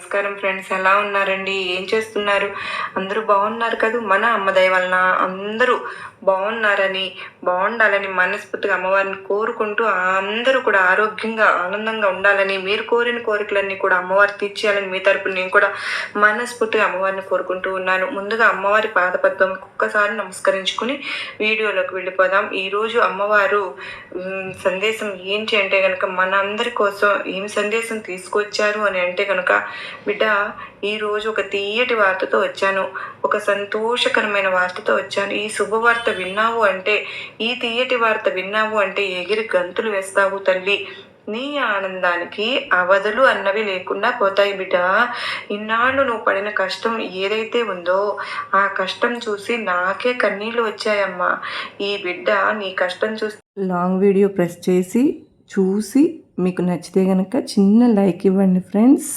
నమస్కారం ఫ్రెండ్స్, ఎలా ఉన్నారండి? ఏం చేస్తున్నారు? అందరూ బాగున్నారు కదా? మన అమ్మ దయ వలన అందరూ బాగుండాలని మనస్ఫూర్తిగా అమ్మవారిని కోరుకుంటూ అందరూ కూడా ఆరోగ్యంగా ఆనందంగా ఉండాలని, మీరు కోరిన కోరికలన్నీ కూడా అమ్మవారు తీర్చేయాలని మీ తరపున నేను కూడా మనస్ఫూర్తిగా అమ్మవారిని కోరుకుంటూ ఉన్నాను. ముందుగా అమ్మవారి పాదపద్మం ఒక్కసారి నమస్కరించుకుని వీడియోలోకి వెళ్ళిపోదాం. ఈరోజు అమ్మవారు సందేశం ఏంటి అంటే కనుక, మనందరి కోసం ఏం సందేశం తీసుకొచ్చారు అని అంటే కనుక, బిడ్డ ఈరోజు ఒక తీయటి వార్తతో వచ్చాను, ఒక సంతోషకరమైన వార్తతో వచ్చాను. ఈ శుభవార్త విన్నావు అంటే, ఈ తీయటి వార్త విన్నావు అంటే ఎగిరి గంతులు వేస్తావు తల్లి. నీ ఆనందానికి అవధులు అన్నవి లేకుండా పోతాయి బిడ్డ. ఇన్నాళ్ళు నువ్వు పడిన కష్టం ఏదైతే ఉందో ఆ కష్టం చూసి నాకే కన్నీళ్ళు వచ్చాయమ్మా. ఈ బిడ్డ నీ కష్టం చూసి లాంగ్ వీడియో ప్రెస్ చేసి చూసి మీకు నచ్చితే కనుక చిన్న లైక్ ఇవ్వండి ఫ్రెండ్స్.